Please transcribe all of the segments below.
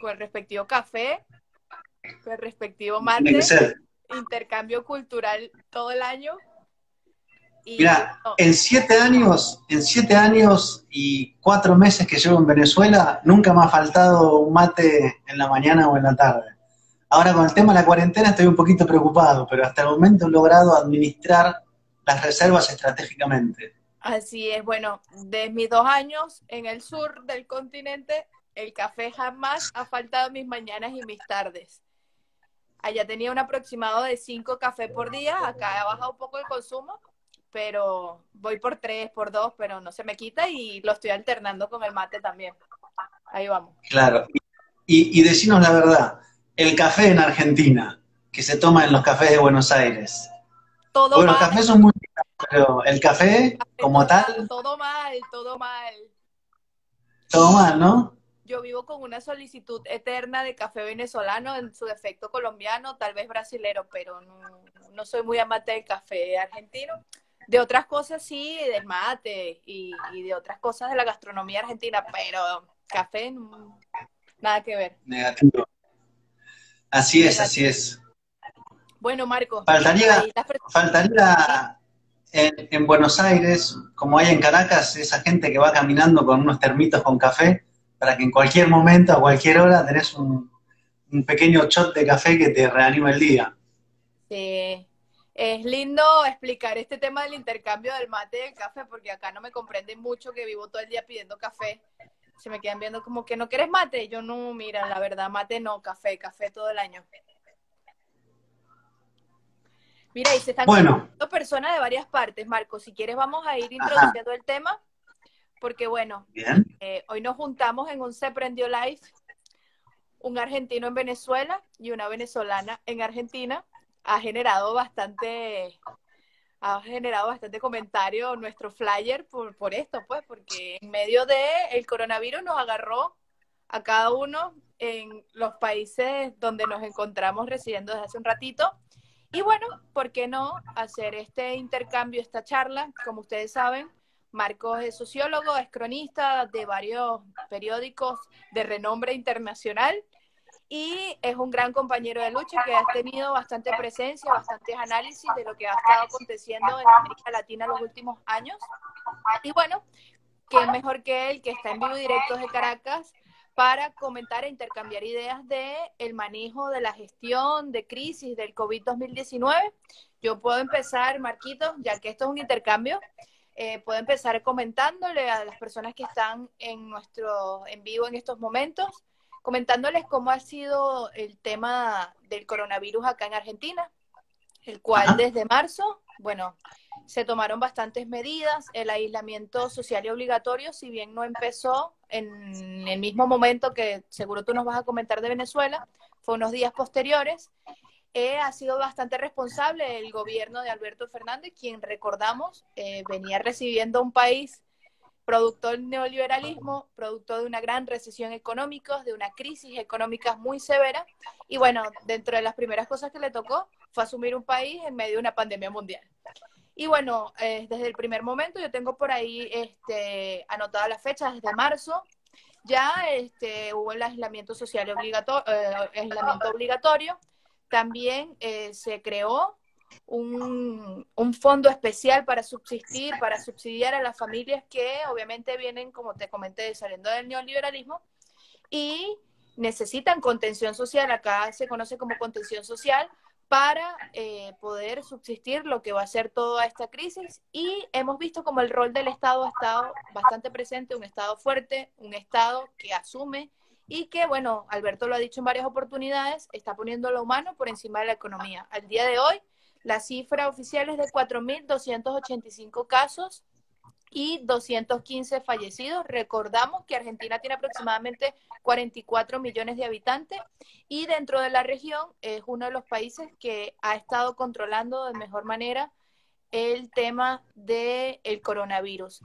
con el respectivo café, con el respectivo Tiene que mate, ser. intercambio cultural todo el año. Y Mira, no, en 7 años y 4 meses que llevo en Venezuela, nunca me ha faltado un mate en la mañana o en la tarde. Ahora con el tema de la cuarentena estoy un poquito preocupado, pero hasta el momento he logrado administrar las reservas estratégicamente. así es, bueno, de mis 2 años en el sur del continente, el café jamás ha faltado en mis mañanas y mis tardes. Allá tenía un aproximado de 5 cafés por día, acá ha bajado un poco el consumo, pero voy por 3, por 2, pero no se me quita y lo estoy alternando con el mate también. Ahí vamos. Claro. Y decinos la verdad, el café en Argentina, que se toma en los cafés de Buenos Aires. Todo Bueno, los mal, cafés son muy ricos, pero el café como tal, todo mal, todo mal. todo mal, ¿no? Yo vivo con una solicitud eterna de café venezolano, en su defecto colombiano, tal vez brasilero, pero no soy muy amante del café argentino. De otras cosas sí, del mate y de otras cosas de la gastronomía argentina, pero café nada que ver. Negativo. Así es, así Negativo. es. Bueno, Marco, Faltaría, ahí las sí, faltaría en Buenos Aires, como hay en Caracas, esa gente que va caminando con unos termitos con café, para que en cualquier momento, a cualquier hora, tenés un pequeño shot de café que te reanima el día. sí. Es lindo explicar este tema del intercambio del mate y el café, porque acá no me comprenden mucho que vivo todo el día pidiendo café. Se me quedan viendo como que no quieres mate. Yo no, mira, la verdad, mate no, café, café todo el año. Mira, y se están Bueno, conectando personas de varias partes, Marco. Si quieres, vamos a ir ajá, introduciendo el tema, porque bueno, bien, hoy nos juntamos en un Se Prendió Live, un argentino en Venezuela y una venezolana en Argentina. Ha generado bastante comentario nuestro flyer por esto, pues, porque en medio de el coronavirus nos agarró a cada uno en los países donde nos encontramos residiendo desde hace un ratito. Y bueno, ¿por qué no hacer este intercambio, esta charla? Como ustedes saben, Marcos es sociólogo, es cronista de varios periódicos de renombre internacional y es un gran compañero de lucha que ha tenido bastante presencia, bastantes análisis de lo que ha estado aconteciendo en América Latina en los últimos años. Y bueno, qué mejor que él, que está en vivo y directo desde Caracas, para comentar e intercambiar ideas de el manejo de la gestión de crisis del COVID-2019. Yo puedo empezar, Marquito, ya que esto es un intercambio, puedo empezar comentándole a las personas que están en vivo en estos momentos, comentándoles cómo ha sido el tema del coronavirus acá en Argentina, el cual ajá, desde marzo, bueno, se tomaron bastantes medidas. El aislamiento social y obligatorio, si bien no empezó en el mismo momento que seguro tú nos vas a comentar de Venezuela, fue unos días posteriores, ha sido bastante responsable el gobierno de Alberto Fernández, quien recordamos venía recibiendo un país producto del neoliberalismo, producto de una gran recesión económica, de una crisis económica muy severa. Y bueno, dentro de las primeras cosas que le tocó fue asumir un país en medio de una pandemia mundial. Y bueno, desde el primer momento yo tengo por ahí anotada la fecha, desde marzo, ya hubo el aislamiento social aislamiento obligatorio. También se creó un fondo especial para subsistir, para subsidiar a las familias que obviamente vienen, como te comenté, saliendo del neoliberalismo y necesitan contención social. Acá se conoce como contención social para poder subsistir lo que va a ser toda esta crisis. Y hemos visto como el rol del Estado ha estado bastante presente, un Estado fuerte, un Estado que asume y que, bueno, Alberto lo ha dicho en varias oportunidades, está poniendo lo humano por encima de la economía. Al día de hoy, la cifra oficial es de 4.285 casos y 215 fallecidos. Recordamos que Argentina tiene aproximadamente 44 millones de habitantes y dentro de la región es uno de los países que ha estado controlando de mejor manera el tema del coronavirus.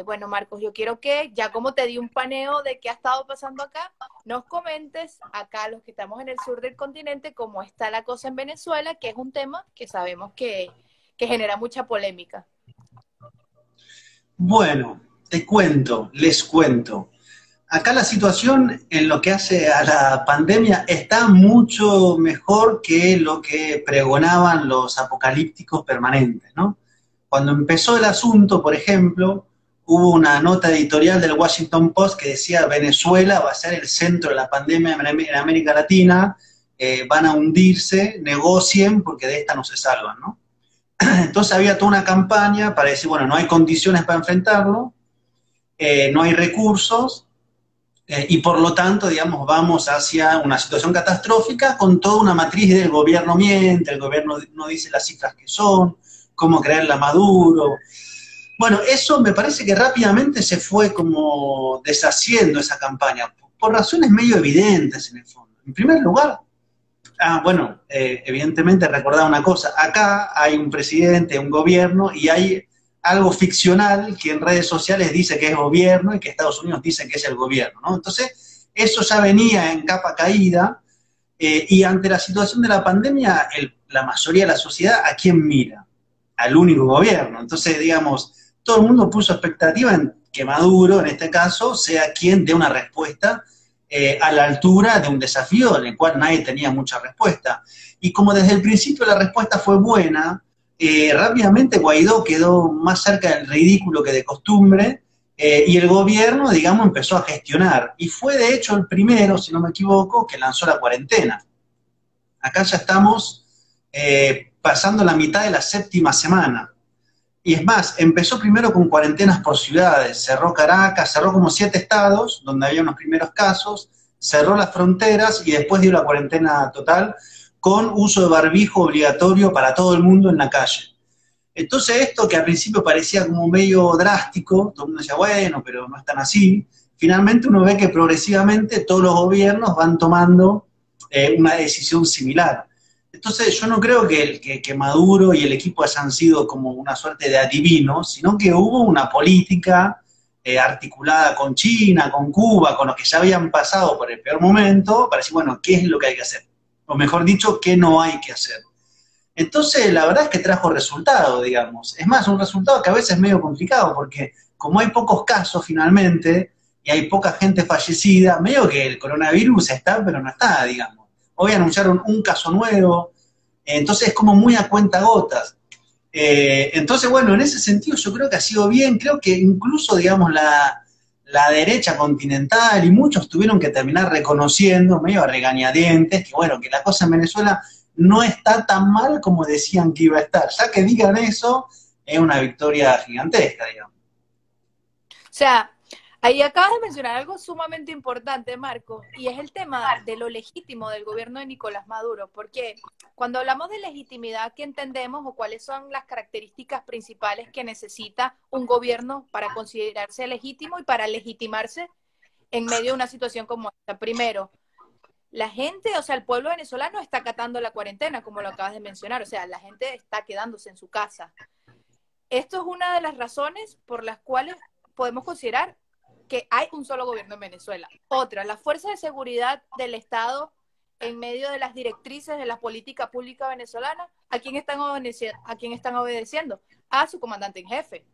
Bueno, Marcos, yo quiero que, ya como te di un paneo de qué ha estado pasando acá, nos comentes acá los que estamos en el sur del continente cómo está la cosa en Venezuela, que es un tema que sabemos que genera mucha polémica. bueno, te cuento, les cuento. Acá la situación en lo que hace a la pandemia está mucho mejor que lo que pregonaban los apocalípticos permanentes, ¿no? Cuando empezó el asunto, por ejemplo, hubo una nota editorial del Washington Post que decía Venezuela va a ser el centro de la pandemia en América Latina, van a hundirse, negocien porque de esta no se salvan, ¿no? Entonces había toda una campaña para decir, bueno, no hay condiciones para enfrentarlo, no hay recursos, y por lo tanto, digamos, vamos hacia una situación catastrófica con toda una matriz del gobierno miente, el gobierno no dice las cifras que son, cómo creerla a Maduro. Bueno, eso me parece que rápidamente se fue como deshaciendo esa campaña, por razones medio evidentes en el fondo. En primer lugar, evidentemente recordar una cosa, acá hay un presidente, un gobierno, y hay algo ficcional que en redes sociales dice que es gobierno y que Estados Unidos dice que es el gobierno, ¿no? Entonces, eso ya venía en capa caída, y ante la situación de la pandemia, la mayoría de la sociedad, ¿a quién mira? Al único gobierno. Entonces, digamos, todo el mundo puso expectativa en que Maduro, en este caso, sea quien dé una respuesta a la altura de un desafío en el cual nadie tenía mucha respuesta. Y como desde el principio la respuesta fue buena, rápidamente Guaidó quedó más cerca del ridículo que de costumbre, y el gobierno, digamos, empezó a gestionar. Y fue de hecho el primero, si no me equivoco, que lanzó la cuarentena. Acá ya estamos pasando la mitad de la séptima semana. Y es más, empezó primero con cuarentenas por ciudades, cerró Caracas, cerró como 7 estados, donde había unos primeros casos, cerró las fronteras y después dio la cuarentena total, con uso de barbijo obligatorio para todo el mundo en la calle. Entonces esto que al principio parecía como medio drástico, todo el mundo decía, bueno, pero no es tan así, finalmente uno ve que progresivamente todos los gobiernos van tomando una decisión similar. Entonces yo no creo que Maduro y el equipo hayan sido como una suerte de adivinos, sino que hubo una política articulada con China, con Cuba, con los que ya habían pasado por el peor momento, para decir, bueno, ¿qué es lo que hay que hacer? O mejor dicho, ¿qué no hay que hacer? Entonces, la verdad es que trajo resultado, digamos. Es más, un resultado que a veces es medio complicado, porque como hay pocos casos finalmente, y hay poca gente fallecida, medio que el coronavirus está, pero no está, digamos. Hoy anunciaron un caso nuevo, entonces es como muy a cuentagotas. Entonces, bueno, en ese sentido yo creo que ha sido bien, creo que incluso, digamos, la derecha continental y muchos tuvieron que terminar reconociendo, medio a regañadientes, que bueno, que la cosa en Venezuela no está tan mal como decían que iba a estar. Ya que digan eso, es una victoria gigantesca, digamos. O sea, ahí acabas de mencionar algo sumamente importante, Marco, y es el tema de lo legítimo del gobierno de Nicolás Maduro, porque cuando hablamos de legitimidad, ¿qué entendemos o cuáles son las características principales que necesita un gobierno para considerarse legítimo y para legitimarse en medio de una situación como esta? Primero, la gente, o sea, el pueblo venezolano está acatando la cuarentena, como lo acabas de mencionar, o sea, la gente está quedándose en su casa. Esto es una de las razones por las cuales podemos considerar que hay un solo gobierno en Venezuela. Otra, las fuerzas de seguridad del Estado en medio de las directrices de la política pública venezolana, ¿a quién están obedeciendo? A su comandante en jefe,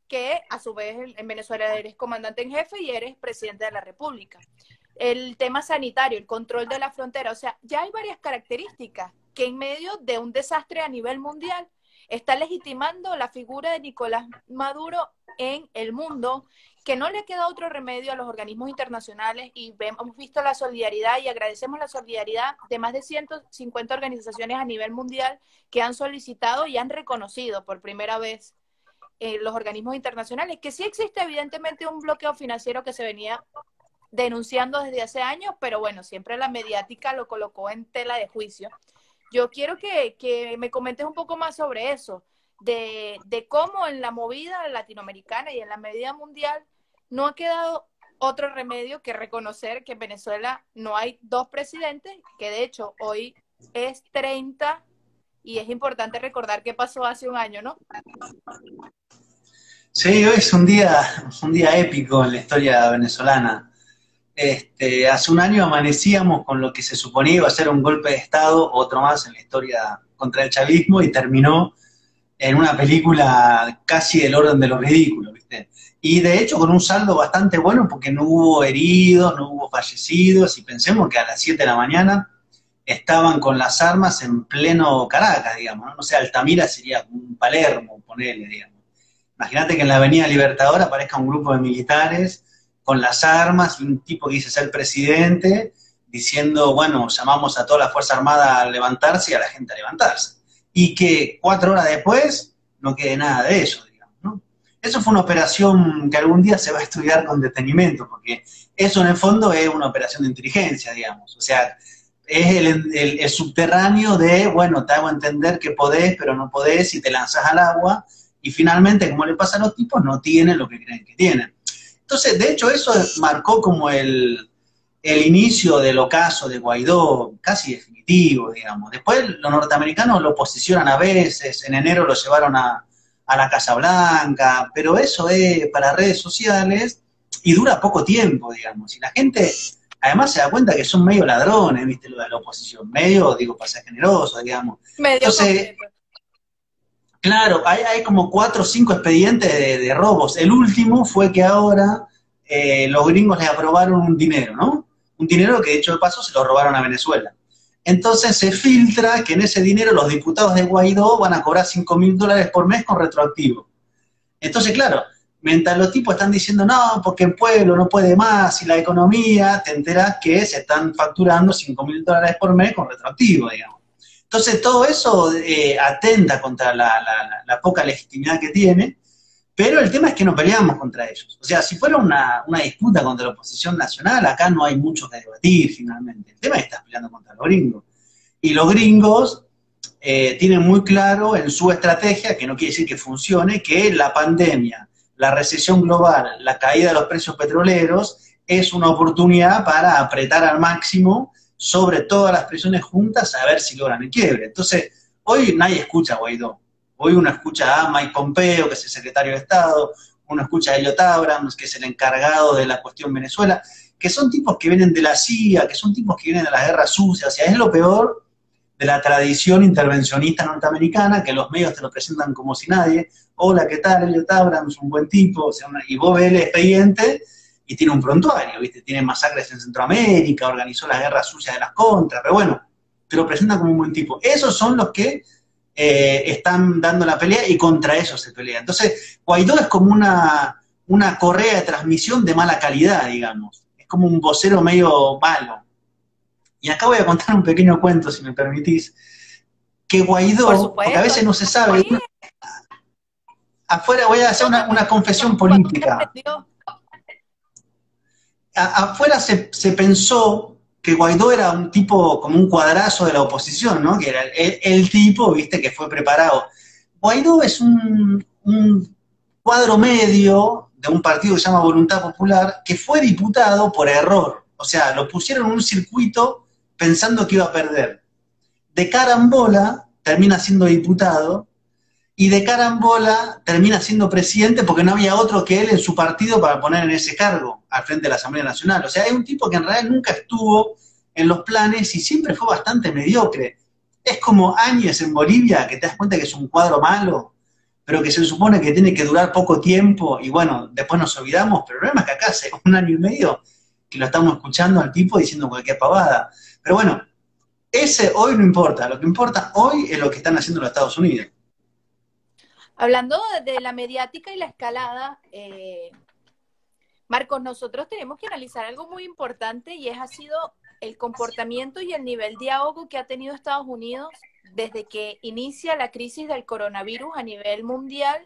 que a su vez en Venezuela eres comandante en jefe y eres presidente de la República. El tema sanitario, el control de la frontera, o sea, ya hay varias características que en medio de un desastre a nivel mundial está legitimando la figura de Nicolás Maduro en el mundo, que no le queda otro remedio a los organismos internacionales y hemos visto la solidaridad y agradecemos la solidaridad de más de 150 organizaciones a nivel mundial que han solicitado y han reconocido por primera vez los organismos internacionales que sí existe evidentemente un bloqueo financiero que se venía denunciando desde hace años, pero bueno, siempre la mediática lo colocó en tela de juicio. Yo quiero que me comentes un poco más sobre eso, de cómo en la movida latinoamericana y en la medida mundial no ha quedado otro remedio que reconocer que en Venezuela no hay dos presidentes, que de hecho hoy es 30 y es importante recordar qué pasó hace un año, ¿no? Sí, hoy es un día épico en la historia venezolana. Hace un año amanecíamos con lo que se suponía iba a ser un golpe de Estado, otro más en la historia contra el chavismo, y terminó en una película casi del orden de lo ridículo, ¿viste? Y de hecho con un saldo bastante bueno porque no hubo heridos, no hubo fallecidos, y pensemos que a las 7 de la mañana estaban con las armas en pleno Caracas, digamos, ¿no? No sé, Altamira sería como un Palermo, ponele, digamos. Imagínate que en la Avenida Libertador aparezca un grupo de militares con las armas y un tipo que dice ser presidente diciendo, bueno, llamamos a toda la Fuerza Armada a levantarse y a la gente a levantarse. Y que 4 horas después no quede nada de eso, digamos, ¿no? Eso fue una operación que algún día se va a estudiar con detenimiento, porque eso en el fondo es una operación de inteligencia, digamos. O sea, es el subterráneo de, bueno, te hago entender que podés, pero no podés, y te lanzas al agua, y finalmente, como le pasa a los tipos, no tienen lo que creen que tienen. Entonces, de hecho, eso marcó como el inicio del ocaso de Guaidó, casi definitivo, digamos. Después los norteamericanos lo posicionan a veces, en enero lo llevaron a la Casa Blanca, pero eso es para redes sociales y dura poco tiempo, digamos. Y la gente además se da cuenta que son medio ladrones, ¿viste? Lo de la oposición, medio, digo, para ser generoso, digamos. Medio Entonces, completo. claro, hay como 4 o 5 expedientes de robos. El último fue que ahora los gringos les aprobaron un dinero, ¿no? Un dinero que, de hecho de paso, se lo robaron a Venezuela. Entonces se filtra que en ese dinero los diputados de Guaidó van a cobrar $5.000 por mes con retroactivo. Entonces, claro, mientras los tipos están diciendo, no, porque el pueblo no puede más y la economía, te enteras que se están facturando $5.000 por mes con retroactivo, digamos. Entonces, todo eso atenta contra la poca legitimidad que tiene, pero el tema es que no peleamos contra ellos. O sea, si fuera una disputa contra la oposición nacional, acá no hay mucho que debatir finalmente. El tema es que estás peleando contra los gringos. Y los gringos tienen muy claro en su estrategia, que no quiere decir que funcione, que la pandemia, la recesión global, la caída de los precios petroleros, es una oportunidad para apretar al máximo sobre todas las presiones juntas a ver si logran el quiebre. Entonces, hoy nadie escucha a Guaidó. Hoy uno escucha a Mike Pompeo, que es el secretario de Estado, uno escucha a Elliot Abrams, que es el encargado de la cuestión Venezuela, que son tipos que vienen de la CIA, que son tipos que vienen de las guerras sucias. O sea, es lo peor de la tradición intervencionista norteamericana, que los medios te lo presentan como si nadie. Hola, ¿qué tal? Elliot Abrams, un buen tipo. O sea, y vos ves el expediente y tiene un prontuario, ¿viste? Tiene masacres en Centroamérica, organizó las guerras sucias de las contras, pero bueno, te lo presentan como un buen tipo. Esos son los que están dando la pelea y contra ellos se pelea. Entonces, Guaidó es como una correa de transmisión de mala calidad, digamos. Es como un vocero medio malo. Y acá voy a contar un pequeño cuento, si me permitís, que Por Guaidó, porque a supuesto, veces no se sabe, oye, afuera voy a hacer yo una confesión cuando me política. aprendió, Afuera se pensó que Guaidó era un tipo como un cuadrazo de la oposición, ¿no? Que era el tipo, viste, que fue preparado. Guaidó es un cuadro medio de un partido que se llama Voluntad Popular, que fue diputado por error. O sea, lo pusieron en un circuito pensando que iba a perder. De carambola termina siendo diputado y de carambola termina siendo presidente porque no había otro que él en su partido para poner en ese cargo al frente de la Asamblea Nacional. O sea, es un tipo que en realidad nunca estuvo en los planes y siempre fue bastante mediocre. Es como Áñez en Bolivia, que te das cuenta que es un cuadro malo, pero que se supone que tiene que durar poco tiempo y bueno, después nos olvidamos, pero el problema es que acá hace 1 año y medio que lo estamos escuchando al tipo diciendo cualquier pavada. Pero bueno, ese hoy no importa, lo que importa hoy es lo que están haciendo los Estados Unidos. hablando de la mediática y la escalada, Marcos, nosotros tenemos que analizar algo muy importante y ha sido el comportamiento y el nivel de ahogo que ha tenido Estados Unidos desde que inicia la crisis del coronavirus a nivel mundial.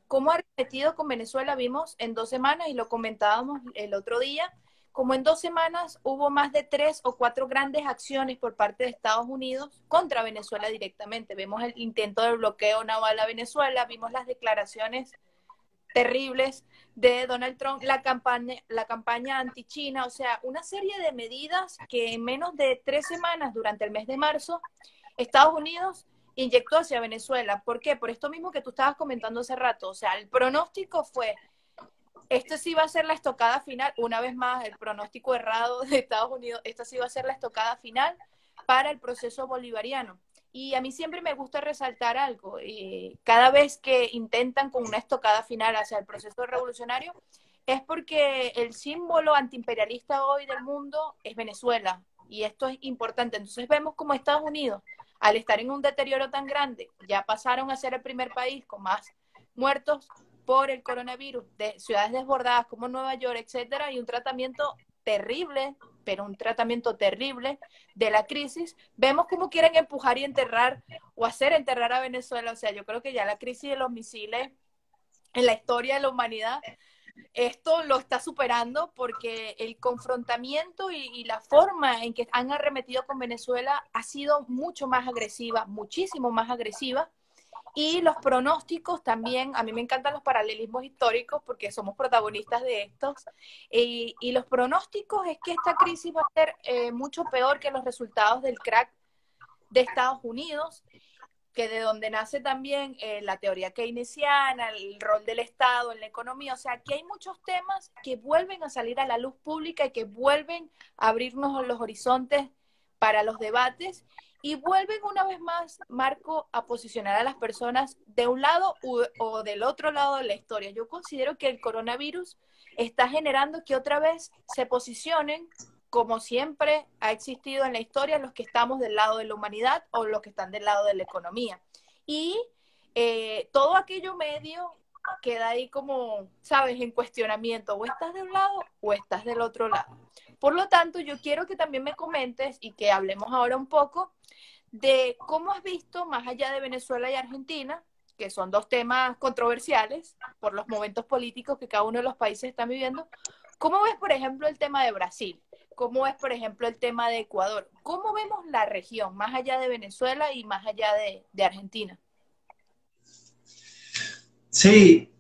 Cómo ha repetido con Venezuela, vimos en 2 semanas, y lo comentábamos el otro día, como en 2 semanas hubo más de 3 o 4 grandes acciones por parte de Estados Unidos contra Venezuela directamente. Vemos el intento de bloqueo naval a Venezuela, vimos las declaraciones terribles de Donald Trump, la campaña anti-China, o sea, una serie de medidas que en menos de 3 semanas durante el mes de marzo, Estados Unidos inyectó hacia Venezuela. ¿Por qué? Por esto mismo que tú estabas comentando hace rato. O sea, el pronóstico fue, este sí va a ser la estocada final, una vez más, el pronóstico errado de Estados Unidos, esta sí va a ser la estocada final para el proceso bolivariano. Y a mí siempre me gusta resaltar algo. Cada vez que intentan con una estocada final hacia el proceso revolucionario, es porque el símbolo antiimperialista hoy del mundo es Venezuela. Y esto es importante. Entonces vemos como Estados Unidos, al estar en un deterioro tan grande, ya pasaron a ser el primer país con más muertos por el coronavirus, de ciudades desbordadas como Nueva York, etcétera, y un tratamiento terrible, pero un tratamiento terrible de la crisis. Vemos cómo quieren empujar y enterrar o hacer enterrar a Venezuela. O sea, yo creo que ya la crisis de los misiles en la historia de la humanidad, esto lo está superando, porque el confrontamiento y la forma en que han arremetido con Venezuela ha sido mucho más agresiva, muchísimo más agresiva. Y los pronósticos también, a mí me encantan los paralelismos históricos porque somos protagonistas de estos, y los pronósticos es que esta crisis va a ser mucho peor que los resultados del crack de Estados Unidos, que de donde nace también la teoría keynesiana, el rol del Estado en la economía. O sea, aquí hay muchos temas que vuelven a salir a la luz pública y que vuelven a abrirnos los horizontes para los debates, y vuelven una vez más, Marco, a posicionar a las personas de un lado o del otro lado de la historia. Yo considero que el coronavirus está generando que otra vez se posicionen, como siempre ha existido en la historia, los que estamos del lado de la humanidad o los que están del lado de la economía. Y todo aquello medio queda ahí como, ¿sabes?, en cuestionamiento. O estás de un lado o estás del otro lado. Por lo tanto, yo quiero que también me comentes y que hablemos ahora un poco de cómo has visto, más allá de Venezuela y Argentina, que son dos temas controversiales por los momentos políticos que cada uno de los países está viviendo, ¿cómo ves, por ejemplo, el tema de Brasil? ¿Cómo ves, por ejemplo, el tema de Ecuador? ¿Cómo vemos la región, más allá de Venezuela y más allá de Argentina? Sí,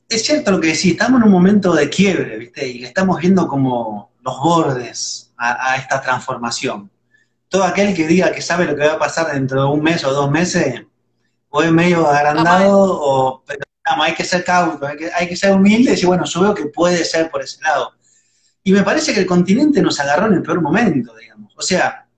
es cierto lo que decís, estamos en un momento de quiebre, ¿viste? Y le estamos viendo como los bordes a esta transformación. Todo aquel que diga que sabe lo que va a pasar dentro de un mes o 2 meses, o es medio Está agrandado, mal. pero vamos, hay que ser cauto, hay que ser humilde y decir, bueno, yo veo que puede ser por ese lado. Y me parece que el continente nos agarró en el peor momento, digamos. O sea,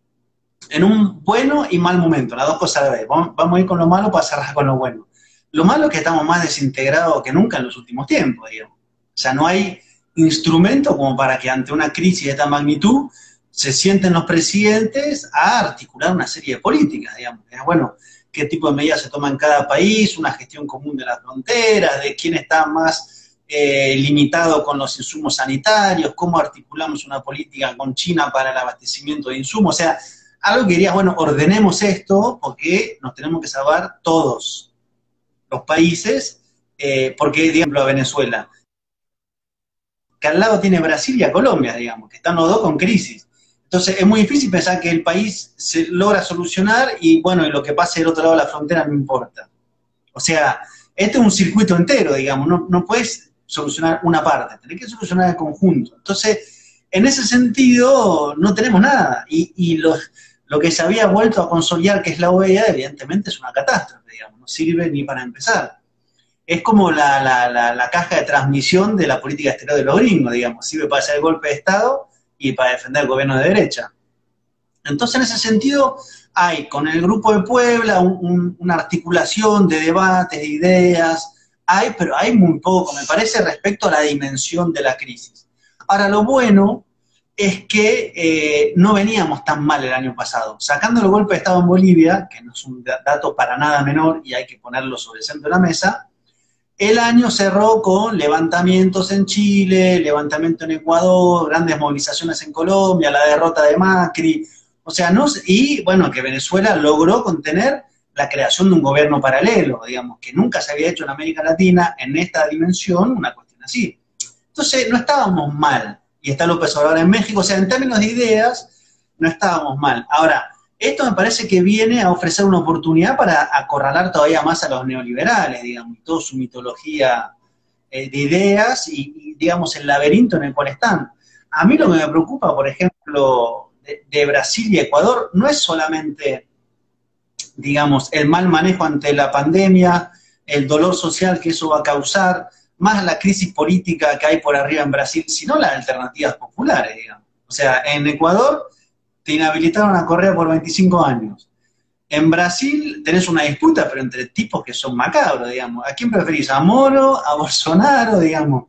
en un bueno y mal momento, las dos cosas a la vez. Vamos a ir con lo malo para cerrar con lo bueno. Lo malo es que estamos más desintegrados que nunca en los últimos tiempos, digamos. O sea, no hay instrumento como para que ante una crisis de esta magnitud se sienten los presidentes a articular una serie de políticas, digamos. Bueno, qué tipo de medidas se toman en cada país, una gestión común de las fronteras, de quién está más limitado con los insumos sanitarios, cómo articulamos una política con China para el abastecimiento de insumos. O sea, algo que diría, bueno, ordenemos esto porque nos tenemos que salvar todos los países, porque, digamos, a Venezuela, que al lado tiene Brasil y a Colombia, digamos, que están los dos con crisis. Entonces es muy difícil pensar que el país se logra solucionar y, bueno, y lo que pase del otro lado de la frontera no importa. O sea, este es un circuito entero, digamos, no puedes solucionar una parte, tenés que solucionar el conjunto. Entonces, en ese sentido, no tenemos nada. Y lo que se había vuelto a consolidar, que es la OEA, evidentemente es una catástrofe, digamos, no sirve ni para empezar. Es como la caja de transmisión de la política exterior de los gringos, digamos, sirve para hacer el golpe de Estado y para defender el gobierno de derecha. Entonces, en ese sentido, hay con el Grupo de Puebla una articulación de debates, de ideas, pero hay muy poco, me parece, respecto a la dimensión de la crisis. Ahora, lo bueno es que no veníamos tan mal el año pasado. Sacando el golpe de Estado en Bolivia, que no es un dato para nada menor y hay que ponerlo sobre el centro de la mesa, el año cerró con levantamientos en Chile, levantamiento en Ecuador, grandes movilizaciones en Colombia, la derrota de Macri, o sea, y bueno, que Venezuela logró contener la creación de un gobierno paralelo, digamos, que nunca se había hecho en América Latina en esta dimensión, una cuestión así. Entonces, no estábamos mal, y está López Obrador en México, o sea, en términos de ideas, no estábamos mal. Ahora, esto me parece que viene a ofrecer una oportunidad para acorralar todavía más a los neoliberales, digamos, toda su mitología de ideas y, digamos, el laberinto en el cual están. A mí lo que me preocupa, por ejemplo, de Brasil y Ecuador, no es solamente, digamos, el mal manejo ante la pandemia, el dolor social que eso va a causar, más la crisis política que hay por arriba en Brasil, sino las alternativas populares, digamos. O sea, en Ecuador te inhabilitaron a Correa por 25 años. En Brasil tenés una disputa, pero entre tipos que son macabros, digamos. ¿A quién preferís? ¿A Moro? ¿A Bolsonaro? Digamos.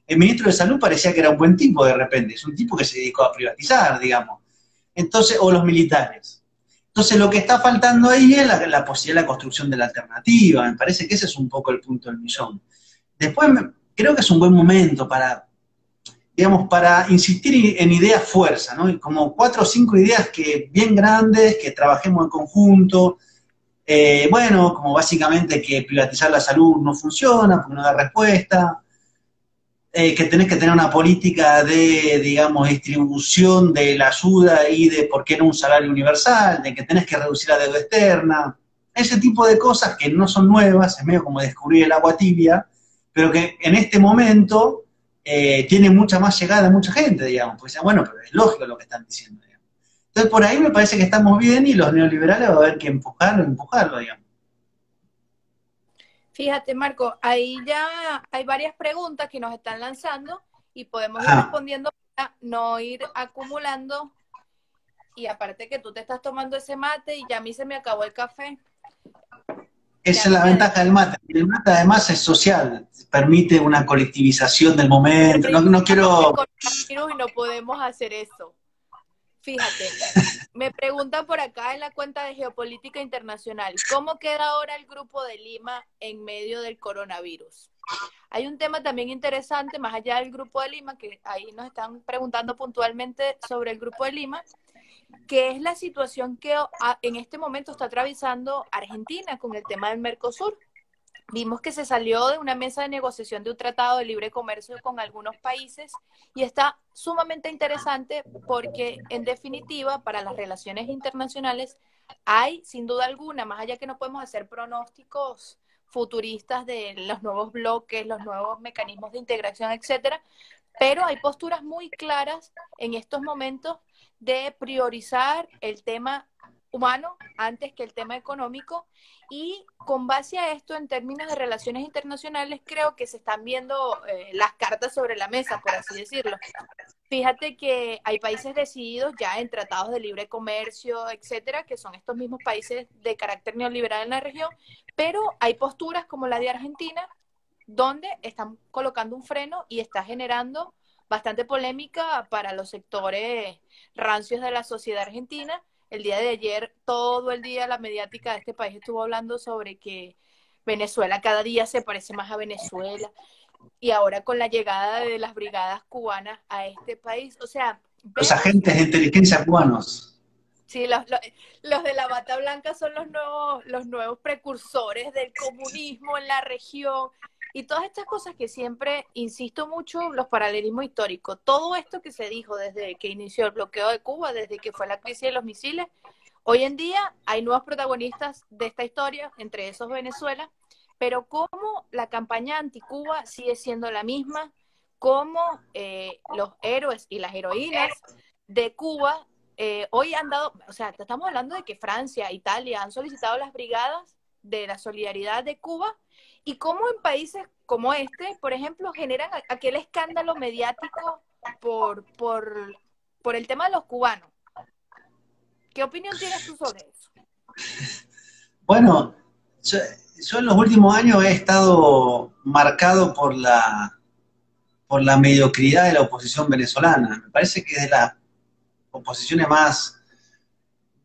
El ministro de Salud parecía que era un buen tipo de repente, es un tipo que se dedicó a privatizar, digamos. Entonces, o los militares. Entonces, lo que está faltando ahí es la posibilidad de la construcción de la alternativa. Me parece que ese es un poco el punto del millón. Después, creo que es un buen momento para, digamos, para insistir en ideas fuerza, ¿no? Como 4 o 5 ideas que bien grandes, que trabajemos en conjunto. Bueno, como básicamente que privatizar la salud no funciona, porque no da respuesta. Que tenés que tener una política de, digamos, distribución de la ayuda y de por qué no un salario universal, de que tenés que reducir la deuda externa, ese tipo de cosas que no son nuevas, es medio como descubrir el agua tibia, pero que en este momento tiene mucha más llegada a mucha gente, digamos, porque dicen, bueno, pero es lógico lo que están diciendo, digamos. Entonces por ahí me parece que estamos bien y los neoliberales va a haber que empujarlo, digamos. Fíjate, Marco, ahí ya hay varias preguntas que nos están lanzando y podemos ir Ajá. respondiendo para no ir acumulando. Y aparte que tú te estás tomando ese mate y ya a mí se me acabó el café. Esa Ya es no la me ventaja del mate. El mate además es social, permite una colectivización del momento. pero No, no estamos en quiero... coronavirus y no podemos hacer eso. Fíjate, me preguntan por acá en la cuenta de Geopolítica Internacional, ¿cómo queda ahora el Grupo de Lima en medio del coronavirus? Hay un tema también interesante, más allá del Grupo de Lima, que ahí nos están preguntando puntualmente sobre el Grupo de Lima, que es la situación que en este momento está atravesando Argentina con el tema del Mercosur. Vimos que se salió de una mesa de negociación de un tratado de libre comercio con algunos países y está sumamente interesante porque, en definitiva, para las relaciones internacionales hay, sin duda alguna, más allá que no podemos hacer pronósticos futuristas de los nuevos bloques, los nuevos mecanismos de integración, etcétera, pero hay posturas muy claras en estos momentos de priorizar el tema humano antes que el tema económico, y con base a esto, en términos de relaciones internacionales, creo que se están viendo las cartas sobre la mesa, por así decirlo. Fíjate que hay países decididos ya en tratados de libre comercio, etcétera, que son estos mismos países de carácter neoliberal en la región, pero hay posturas como la de Argentina, donde están colocando un freno y está generando bastante polémica para los sectores rancios de la sociedad argentina. El día de ayer, todo el día, la mediática de este país estuvo hablando sobre que Venezuela cada día se parece más a Venezuela, y ahora con la llegada de las brigadas cubanas a este país, o sea, Los vemos, agentes de inteligencia cubanos. sí, los de la bata blanca son los nuevos precursores del comunismo en la región, y todas estas cosas que siempre insisto mucho, los paralelismos históricos, todo esto que se dijo desde que inició el bloqueo de Cuba, desde que fue la crisis de los misiles, hoy en día hay nuevos protagonistas de esta historia, entre esos Venezuela, pero cómo la campaña anti-Cuba sigue siendo la misma, cómo los héroes y las heroínas de Cuba hoy han dado, o sea, estamos hablando de que Francia, Italia han solicitado las brigadas de la solidaridad de Cuba, y cómo en países como este, por ejemplo, generan aquel escándalo mediático por el tema de los cubanos. ¿Qué opinión tienes tú sobre eso? Bueno, yo en los últimos años he estado marcado por la mediocridad de la oposición venezolana. Me parece que es de las oposiciones más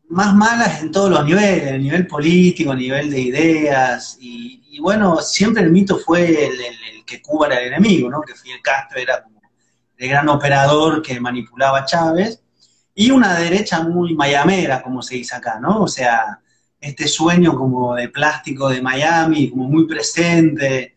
malas en todos los niveles, a nivel político, a nivel de ideas, y bueno, siempre el mito fue el que Cuba era el enemigo, ¿no? Que Fidel Castro era como el gran operador que manipulaba a Chávez, y una derecha muy mayamera, como se dice acá, ¿no? O sea, este sueño como de plástico de Miami, como muy presente,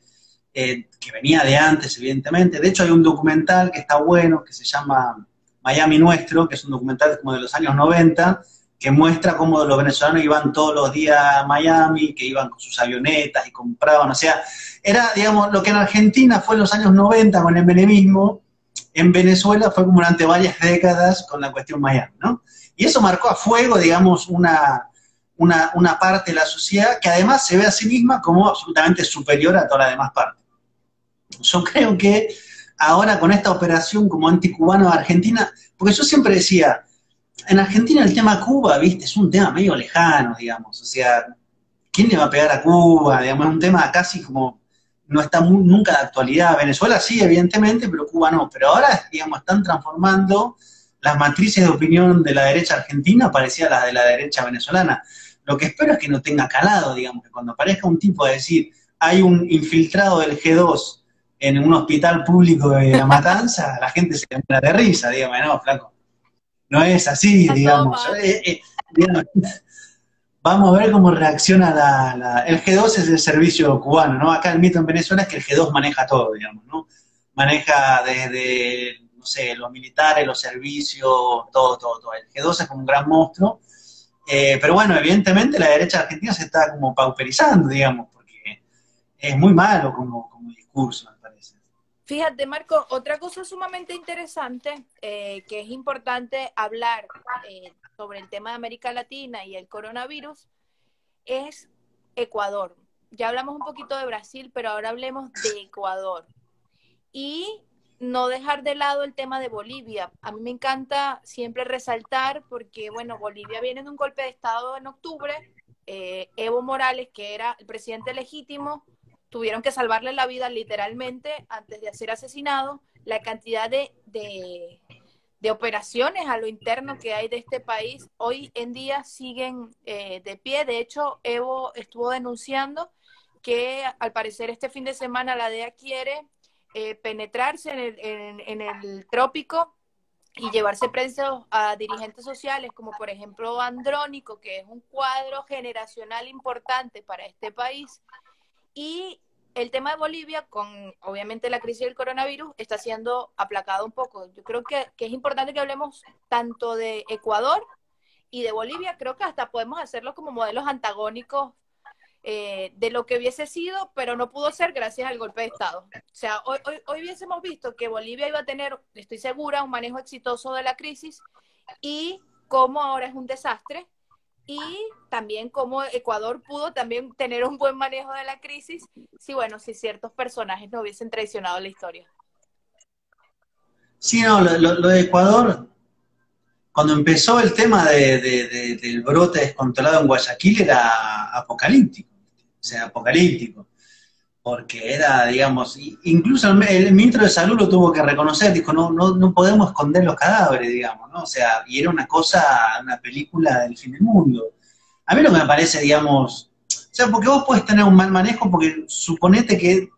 que venía de antes, evidentemente. De hecho, hay un documental que está bueno, que se llama Miami Nuestro, que es un documental como de los años 90, que muestra cómo los venezolanos iban todos los días a Miami, que iban con sus avionetas y compraban, o sea, era, digamos, lo que en Argentina fue en los años 90 con el menemismo, en Venezuela fue como durante varias décadas con la cuestión Miami, ¿no? Y eso marcó a fuego, digamos, una parte de la sociedad que además se ve a sí misma como absolutamente superior a toda la demás parte. Yo creo que ahora con esta operación como anticubano de Argentina, porque yo siempre decía, en Argentina el tema Cuba, viste, es un tema medio lejano, digamos, o sea, ¿quién le va a pegar a Cuba? Digamos, es un tema casi como, no está nunca de actualidad. Venezuela sí, evidentemente, pero Cuba no. Pero ahora, digamos, están transformando las matrices de opinión de la derecha argentina parecidas a las de la derecha venezolana. Lo que espero es que no tenga calado, digamos, que cuando aparezca un tipo a decir, hay un infiltrado del G2 en un hospital público de La Matanza, la gente se muera de risa, dígame, no, flaco. No es así, Está todo digamos. mal. Digamos, vamos a ver cómo reacciona el G2 es el servicio cubano, ¿no? Acá el mito en Venezuela es que el G2 maneja todo, digamos, ¿no? Maneja desde, no sé, los militares, los servicios, todo, todo, todo. El G2 es como un gran monstruo. Pero bueno, evidentemente la derecha argentina se está como pauperizando, digamos, porque es muy malo como discurso, me parece. Fíjate, Marco, otra cosa sumamente interesante que es importante hablar sobre el tema de América Latina y el coronavirus es Ecuador. Ya hablamos un poquito de Brasil, pero ahora hablemos de Ecuador. Y no dejar de lado el tema de Bolivia. A mí me encanta siempre resaltar porque, bueno, Bolivia viene de un golpe de Estado en octubre. Evo Morales, que era el presidente legítimo, tuvieron que salvarle la vida literalmente antes de ser asesinado. La cantidad de operaciones a lo interno que hay de este país hoy en día siguen de pie. De hecho, Evo estuvo denunciando que al parecer este fin de semana la DEA quiere penetrarse en el trópico y llevarse presos a dirigentes sociales, como por ejemplo Andrónico, que es un cuadro generacional importante para este país. Y el tema de Bolivia, con obviamente la crisis del coronavirus, está siendo aplacado un poco. Yo creo que es importante que hablemos tanto de Ecuador y de Bolivia. Creo que hasta podemos hacerlo como modelos antagónicos de lo que hubiese sido, pero no pudo ser gracias al golpe de Estado. O sea, hoy hubiésemos visto que Bolivia iba a tener, estoy segura, un manejo exitoso de la crisis y cómo ahora es un desastre y también cómo Ecuador pudo también tener un buen manejo de la crisis si, bueno, si ciertos personajes no hubiesen traicionado la historia. Sí, no, lo de Ecuador, cuando empezó el tema del brote descontrolado en Guayaquil era apocalíptico, o sea, apocalíptico, porque era, digamos, incluso el ministro de Salud lo tuvo que reconocer, dijo, no podemos esconder los cadáveres, digamos, ¿no? O sea, y era una cosa, una película del fin del mundo. A mí lo que me parece, digamos, o sea, porque vos podés tener un mal manejo porque suponete que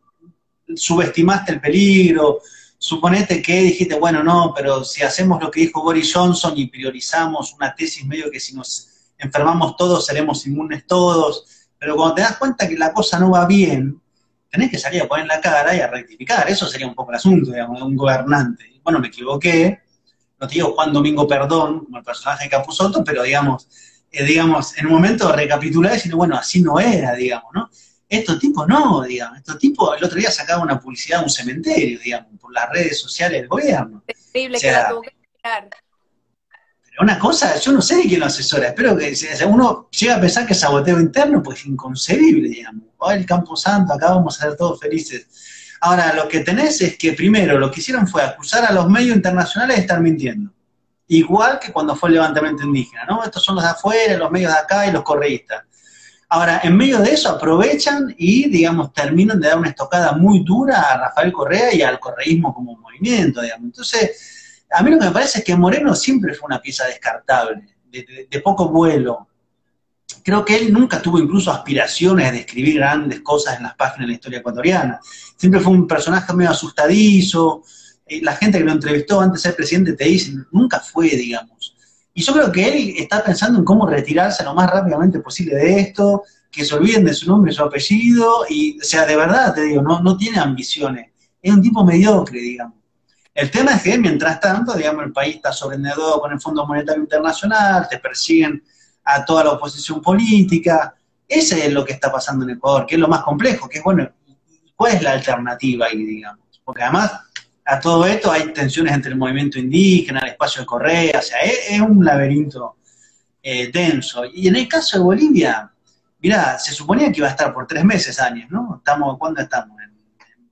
subestimaste el peligro, suponete que dijiste, bueno, no, pero si hacemos lo que dijo Boris Johnson y priorizamos una tesis medio que si nos enfermamos todos seremos inmunes todos, pero cuando te das cuenta que la cosa no va bien, tenés que salir a poner la cara y a rectificar, eso sería un poco el asunto, digamos, de un gobernante. Bueno, me equivoqué, no te digo Juan Domingo Perdón, como el personaje de Capusotto, pero digamos, en un momento recapitular y decir, bueno, así no era, digamos, ¿no? Estos tipos no, digamos, estos tipos el otro día sacaban una publicidad de un cementerio, digamos, por las redes sociales del gobierno. O Terrible que la sea, tuvo que mirar. una cosa, yo no sé de quién lo asesora, espero que uno llega a pensar que es saboteo interno, pues es inconcebible, digamos. Oh, el Camposanto, acá vamos a ser todos felices. Ahora, lo que tenés es que primero lo que hicieron fue acusar a los medios internacionales de estar mintiendo. Igual que cuando fue el levantamiento indígena, ¿no? Estos son los de afuera, los medios de acá y los correístas. Ahora, en medio de eso aprovechan y, digamos, terminan de dar una estocada muy dura a Rafael Correa y al correísmo como movimiento, digamos. Entonces, a mí lo que me parece es que Moreno siempre fue una pieza descartable, de poco vuelo. Creo que él nunca tuvo incluso aspiraciones de escribir grandes cosas en las páginas de la historia ecuatoriana. Siempre fue un personaje medio asustadizo. La gente que lo entrevistó antes de ser presidente te dice, nunca fue, digamos. Y yo creo que él está pensando en cómo retirarse lo más rápidamente posible de esto, que se olviden de su nombre y su apellido, y, o sea, de verdad te digo, no tiene ambiciones. Es un tipo mediocre, digamos. El tema es que, mientras tanto, digamos, el país está sobreendeudado con el Fondo Monetario Internacional, te persiguen a toda la oposición política. Ese es lo que está pasando en Ecuador, que es lo más complejo, que es, bueno, ¿cuál es la alternativa ahí, digamos? Porque además, a todo esto hay tensiones entre el movimiento indígena, el espacio de Correa, o sea, es un laberinto denso. Y en el caso de Bolivia, mirá, se suponía que iba a estar por 3 meses, años, ¿no? ¿Cuándo estamos? En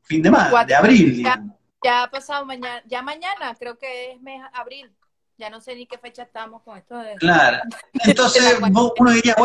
fin de Cuatro, abril, ya, digamos. ya ha pasado mañana, ya mañana creo que es mes abril. Ya no sé ni qué fecha estamos con esto de Claro. de la Entonces, uno diría,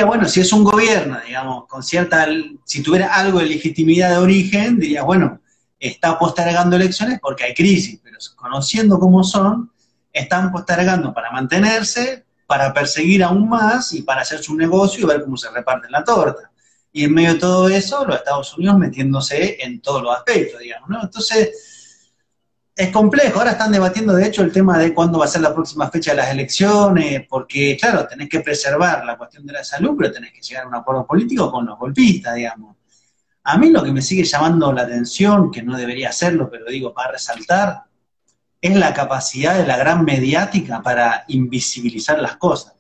bueno, si es un gobierno, digamos, con cierta, si tuviera algo de legitimidad de origen, diría, bueno, está postergando elecciones porque hay crisis, pero conociendo cómo son, están postergando para mantenerse, para perseguir aún más y para hacer su negocio y ver cómo se reparten la torta. Y en medio de todo eso, los Estados Unidos metiéndose en todos los aspectos, digamos, ¿no? Entonces, es complejo, ahora están debatiendo de hecho el tema de cuándo va a ser la próxima fecha de las elecciones, porque claro, tenés que preservar la cuestión de la salud, pero tenés que llegar a un acuerdo político con los golpistas, digamos. A mí lo que me sigue llamando la atención, que no debería hacerlo, pero digo para resaltar, es la capacidad de la gran mediática para invisibilizar las cosas.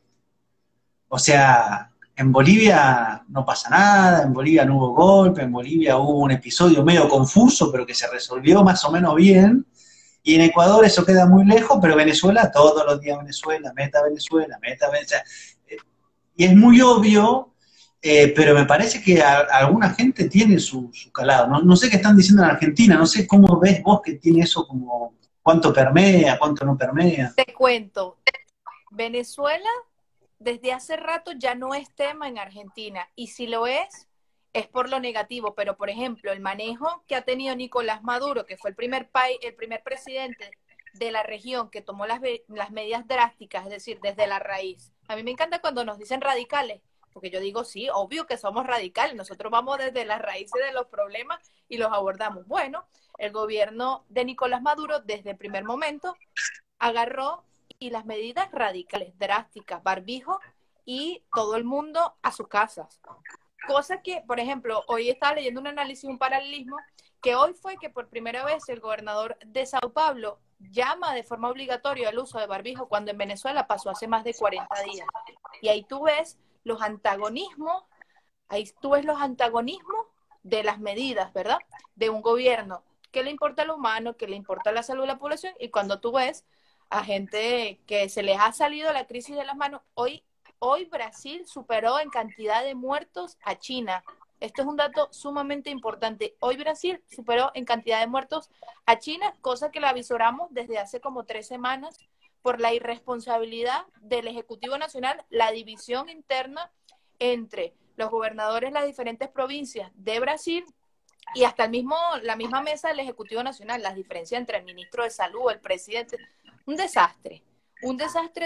O sea, en Bolivia no pasa nada, en Bolivia no hubo golpe, en Bolivia hubo un episodio medio confuso, pero que se resolvió más o menos bien. Y en Ecuador eso queda muy lejos, pero Venezuela, todos los días Venezuela, meta Venezuela, meta Venezuela. Y es muy obvio, pero me parece que alguna gente tiene su calado. No, no sé qué están diciendo en Argentina, no sé cómo ves vos que tiene eso como, cuánto permea, cuánto no permea. Te cuento, Venezuela desde hace rato ya no es tema en Argentina, y si lo es por lo negativo, pero por ejemplo, el manejo que ha tenido Nicolás Maduro, que fue el primer presidente de la región que tomó las medidas drásticas, es decir, desde la raíz. A mí me encanta cuando nos dicen radicales, porque yo digo, sí, obvio que somos radicales, nosotros vamos desde las raíces de los problemas y los abordamos. Bueno, el gobierno de Nicolás Maduro desde el primer momento agarró y las medidas radicales, drásticas, barbijo y todo el mundo a sus casas. Cosa que, por ejemplo, hoy estaba leyendo un análisis, un paralelismo, que hoy fue que por primera vez el gobernador de Sao Paulo llama de forma obligatoria el uso de barbijo cuando en Venezuela pasó hace más de 40 días. Y ahí tú ves los antagonismos, de las medidas, ¿verdad? De un gobierno que le importa a lo humano, que le importa la salud de la población, y cuando tú ves a gente que se les ha salido la crisis de las manos, hoy Brasil superó en cantidad de muertos a China. Esto es un dato sumamente importante. Hoy Brasil superó en cantidad de muertos a China, cosa que la avisoramos desde hace como 3 semanas por la irresponsabilidad del Ejecutivo Nacional, la división interna entre los gobernadores de las diferentes provincias de Brasil y hasta la misma mesa del Ejecutivo Nacional, las diferencias entre el ministro de Salud, el presidente. Un desastre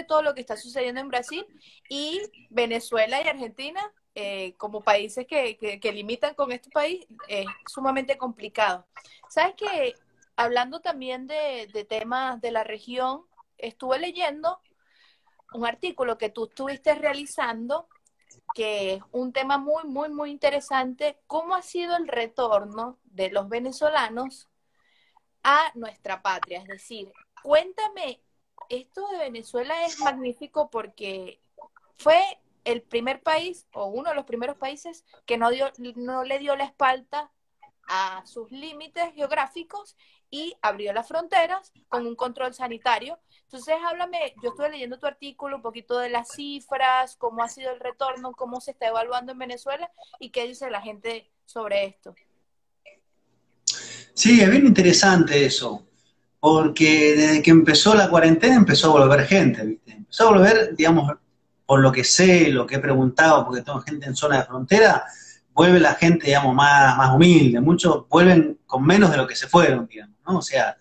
todo lo que está sucediendo en Brasil, y Venezuela y Argentina, como países que limitan con este país, es sumamente complicado. ¿Sabes qué? Hablando también de temas de la región, estuve leyendo un artículo que tú estuviste realizando, que es un tema muy, muy, muy interesante, cómo ha sido el retorno de los venezolanos a nuestra patria. Es decir, cuéntame, esto de Venezuela es magnífico porque fue el primer país o uno de los primeros países que no le dio la espalda a sus límites geográficos y abrió las fronteras con un control sanitario. Entonces, háblame, yo estuve leyendo tu artículo, un poquito de las cifras, cómo ha sido el retorno, cómo se está evaluando en Venezuela y qué dice la gente sobre esto. Sí, es bien interesante eso, porque desde que empezó la cuarentena empezó a volver gente, ¿viste? Empezó a volver, digamos, por lo que sé, lo que he preguntado, porque tengo gente en zona de frontera, vuelve la gente, digamos, más humilde, muchos vuelven con menos de lo que se fueron, digamos, ¿no? O sea,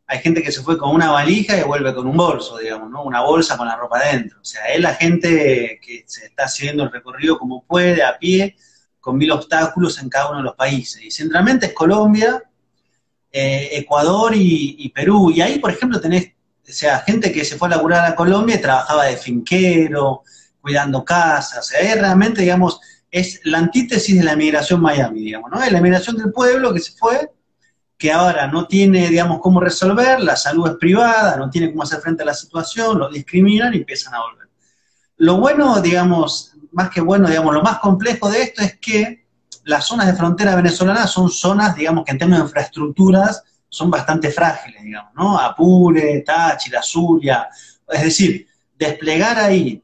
hay gente que se fue con una valija y vuelve con un bolso, digamos, ¿no? Una bolsa con la ropa adentro. O sea, es la gente que se está haciendo el recorrido como puede, a pie, con 1000 obstáculos en cada uno de los países. Y centralmente es Colombia, Ecuador y Perú. Y ahí, por ejemplo, tenés, o sea, gente que se fue a laburar a Colombia y trabajaba de finquero, cuidando casas. O sea, ahí realmente, digamos, es la antítesis de la migración Miami, digamos, ¿no? Es la migración del pueblo que se fue, que ahora no tiene, digamos, cómo resolver, la salud es privada, no tiene cómo hacer frente a la situación, lo discriminan y empiezan a volver. Lo bueno, digamos, más que bueno, digamos, lo más complejo de esto es que las zonas de frontera venezolana son zonas, digamos, que en términos de infraestructuras son bastante frágiles, digamos, ¿no? Apure, Táchira, Zulia, es decir, desplegar ahí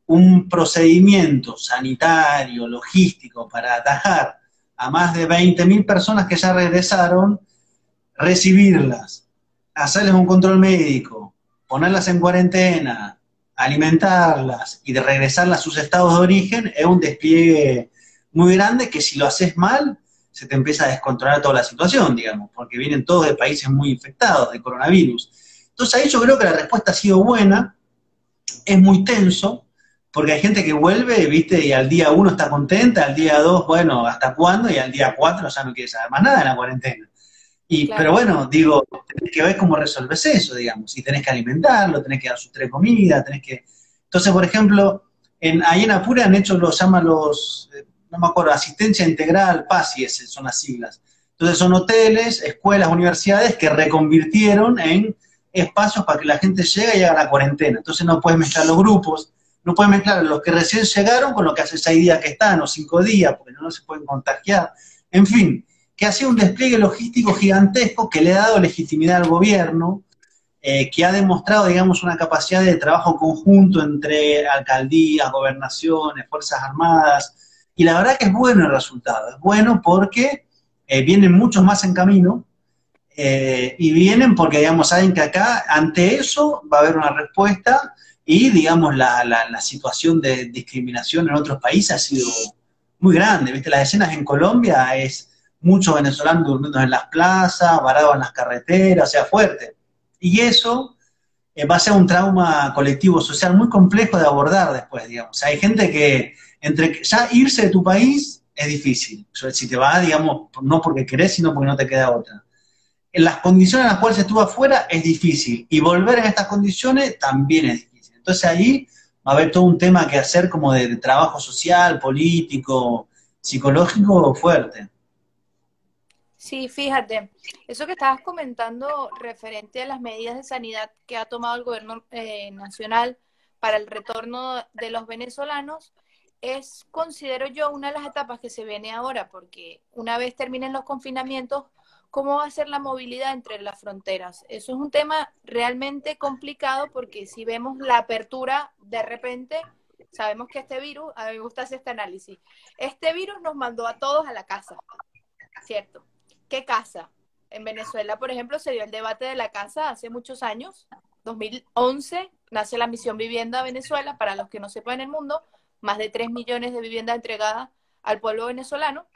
un procedimiento sanitario, logístico, para atajar a más de 20.000 personas que ya regresaron, recibirlas, hacerles un control médico, ponerlas en cuarentena, alimentarlas y de regresarlas a sus estados de origen, es un despliegue muy grande que si lo haces mal, se te empieza a descontrolar toda la situación, digamos, porque vienen todos de países muy infectados de coronavirus. Entonces ahí yo creo que la respuesta ha sido buena, es muy tenso, porque hay gente que vuelve, viste, y al día 1 está contenta, al día 2, bueno, ¿hasta cuándo? Y al día 4 ya no quiere saber más nada en la cuarentena. Pero Claro. bueno, digo, tenés que ver cómo resolves eso, digamos, y tenés que alimentarlo, tenés que dar sus 3 comidas, tenés que... Entonces, por ejemplo, ahí en Apure han hecho, llaman no me acuerdo, asistencia integral, PASI, son las siglas. Entonces son hoteles, escuelas, universidades que reconvirtieron en espacios para que la gente llegue y haga la cuarentena. Entonces no puedes mezclar los grupos, no puedes mezclar los que recién llegaron con los que hace 6 días que están, o 5 días, porque no se pueden contagiar. En fin, que ha sido un despliegue logístico gigantesco que le ha dado legitimidad al gobierno, que ha demostrado, digamos, una capacidad de trabajo conjunto entre alcaldías, gobernaciones, Fuerzas Armadas, y la verdad que es bueno el resultado, es bueno porque vienen muchos más en camino, y vienen porque, digamos, saben que acá, ante eso, va a haber una respuesta, y, digamos, la situación de discriminación en otros países ha sido muy grande, ¿viste? Las escenas en Colombia es muchos venezolanos durmiendo en las plazas, varados en las carreteras, o sea, fuerte. Y eso va a ser un trauma colectivo social muy complejo de abordar después, digamos. O sea, hay gente que, ya irse de tu país es difícil. Si te vas, digamos, no porque querés, sino porque no te queda otra. En las condiciones en las cuales estuvo afuera es difícil. Y volver en estas condiciones también es difícil. Entonces ahí va a haber todo un tema que hacer como de trabajo social, político, psicológico fuerte. Sí, fíjate, eso que estabas comentando referente a las medidas de sanidad que ha tomado el gobierno nacional para el retorno de los venezolanos es, considero yo, una de las etapas que se viene ahora, porque una vez terminen los confinamientos, ¿cómo va a ser la movilidad entre las fronteras? Eso es un tema realmente complicado porque si vemos la apertura de repente, sabemos que este virus, a mí me gusta hacer este análisis, este virus nos mandó a todos a la casa, ¿cierto? ¿Qué casa? En Venezuela, por ejemplo, se dio el debate de la casa hace muchos años. 2011 nace la Misión Vivienda Venezuela, para los que no sepan en el mundo, más de 3 millones de viviendas entregadas al pueblo venezolano.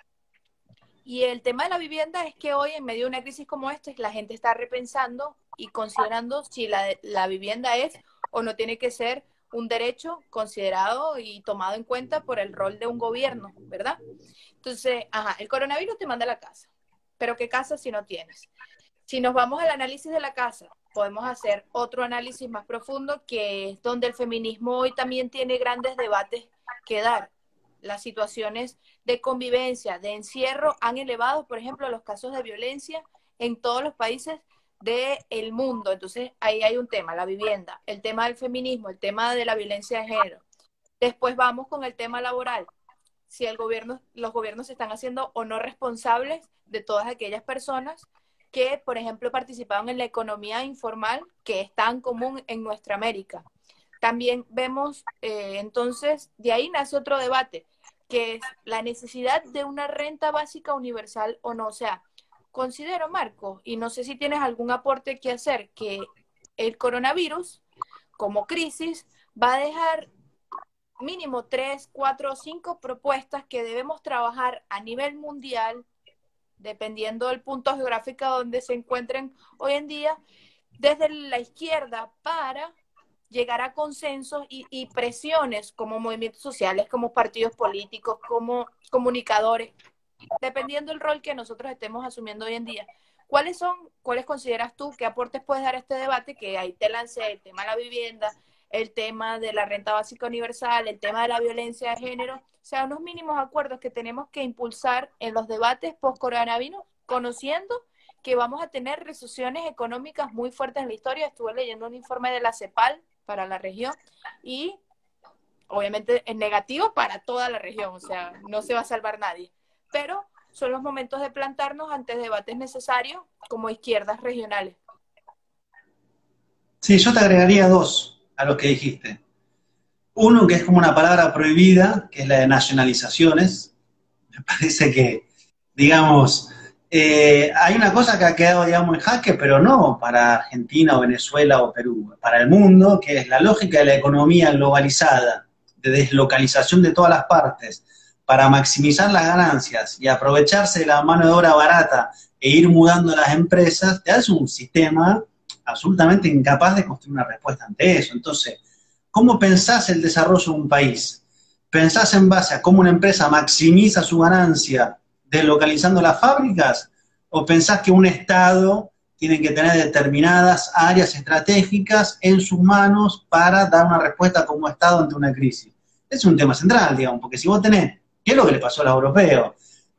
Y el tema de la vivienda es que hoy, en medio de una crisis como esta, la gente está repensando y considerando si la vivienda es o no tiene que ser un derecho considerado y tomado en cuenta por el rol de un gobierno, ¿verdad? Entonces, el coronavirus te manda a la casa, pero ¿qué casa si no tienes? Si nos vamos al análisis de la casa, podemos hacer otro análisis más profundo, que es donde el feminismo hoy también tiene grandes debates que dar. Las situaciones de convivencia, de encierro, han elevado, por ejemplo, los casos de violencia en todos los países del mundo. Entonces, ahí hay un tema, la vivienda, el tema del feminismo, el tema de la violencia de género. Después vamos con el tema laboral. Si los gobiernos se están haciendo o no responsables de todas aquellas personas que, por ejemplo, participaban en la economía informal, que es tan común en nuestra América. También vemos, entonces, de ahí nace otro debate, que es la necesidad de una renta básica universal o no. O sea, considero, Marco, y no sé si tienes algún aporte que hacer, que el coronavirus, como crisis, va a dejar mínimo 3, 4 o 5 propuestas que debemos trabajar a nivel mundial, dependiendo del punto geográfico donde se encuentren hoy en día, desde la izquierda, para llegar a consensos y presiones como movimientos sociales, como partidos políticos, como comunicadores, dependiendo del rol que nosotros estemos asumiendo hoy en día. ¿Cuáles consideras tú, qué aportes puedes dar a este debate? Que ahí te lancé el tema de la vivienda, el tema de la renta básica universal, el tema de la violencia de género, o sea, unos mínimos acuerdos que tenemos que impulsar en los debates post-coronavirus, conociendo que vamos a tener recesiones económicas muy fuertes en la historia. Estuve leyendo un informe de la CEPAL para la región y obviamente es negativo para toda la región, o sea, no se va a salvar nadie, pero son los momentos de plantarnos ante debates necesarios como izquierdas regionales. Sí, yo te agregaría 2 a lo que dijiste. Uno, que es como una palabra prohibida, que es la de nacionalizaciones. Me parece que, digamos, hay una cosa que ha quedado, digamos, en jaque, pero no para Argentina o Venezuela o Perú, para el mundo, que es la lógica de la economía globalizada, de deslocalización de todas las partes, para maximizar las ganancias y aprovecharse de la mano de obra barata e ir mudando las empresas, te hace un sistema absolutamente incapaz de construir una respuesta ante eso. Entonces, ¿cómo pensás el desarrollo de un país? ¿Pensás en base a cómo una empresa maximiza su ganancia deslocalizando las fábricas? ¿O pensás que un Estado tiene que tener determinadas áreas estratégicas en sus manos para dar una respuesta como Estado ante una crisis? Es un tema central, digamos, porque si vos tenés, ¿qué es lo que le pasó a los europeos?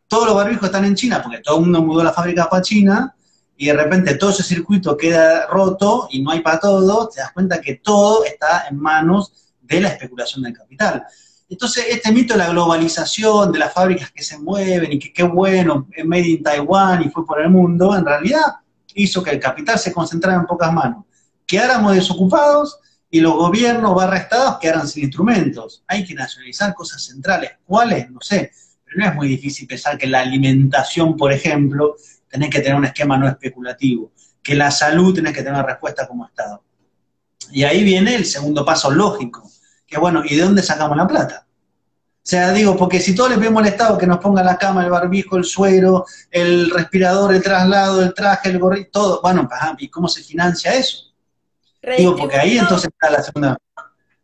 Todos los barbijos están en China, porque todo el mundo mudó la fábrica para China, y de repente todo ese circuito queda roto y no hay para todo, te das cuenta que todo está en manos de la especulación del capital. Entonces, este mito de la globalización, de las fábricas que se mueven y que qué bueno, made in Taiwán y fue por el mundo, en realidad hizo que el capital se concentrara en pocas manos. Quedáramos desocupados y los gobiernos barra quedaran sin instrumentos. Hay que nacionalizar cosas centrales. ¿Cuáles? No sé. Pero no es muy difícil pensar que la alimentación, por ejemplo, tenés que tener un esquema no especulativo, que la salud tenés que tener una respuesta como Estado. Y ahí viene el segundo paso lógico, que bueno, ¿y de dónde sacamos la plata? O sea, digo, porque si todos le pedimos al Estado que nos ponga la cama, el barbijo, el suero, el respirador, el traslado, el traje, el gorrito, todo, bueno, ¿y cómo se financia eso? Digo, porque ahí entonces está la segunda.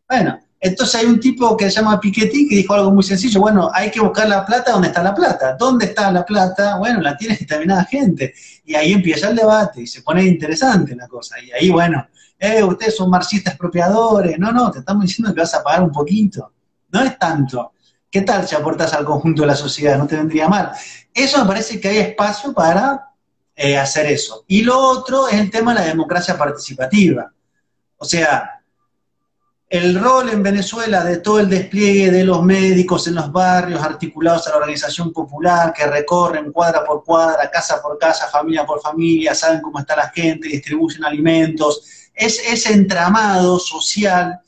Bueno, entonces hay un tipo que se llama Piketty que dijo algo muy sencillo, bueno, hay que buscar la plata donde está la plata. ¿Dónde está la plata? Bueno, la tiene determinada gente. Y ahí empieza el debate y se pone interesante la cosa. Y ahí, bueno, ustedes son marxistas expropiadores. No, no, te estamos diciendo que vas a pagar un poquito. No es tanto. ¿Qué tal si aportas al conjunto de la sociedad? No te vendría mal. Eso me parece que hay espacio para hacer eso. Y lo otro es el tema de la democracia participativa. O sea, el rol en Venezuela de todo el despliegue de los médicos en los barrios articulados a la organización popular, que recorren cuadra por cuadra, casa por casa, familia por familia, saben cómo está la gente, distribuyen alimentos, es ese entramado social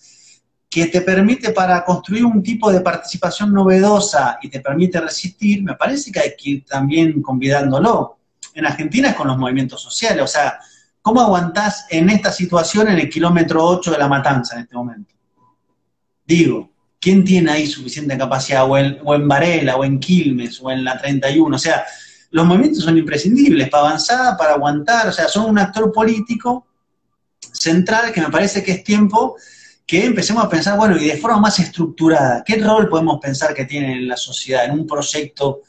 que te permite para construir un tipo de participación novedosa y te permite resistir, me parece que hay que ir también convidándolo. En Argentina es con los movimientos sociales, o sea, ¿cómo aguantás en esta situación en el kilómetro 8 de La Matanza en este momento? Digo, ¿quién tiene ahí suficiente capacidad? O en Varela, o en Quilmes, o en la 31. O sea, los movimientos son imprescindibles para avanzar, para aguantar. O sea, son un actor político central que me parece que es tiempo que empecemos a pensar, bueno, y de forma más estructurada, ¿qué rol podemos pensar que tiene en la sociedad, en un proyecto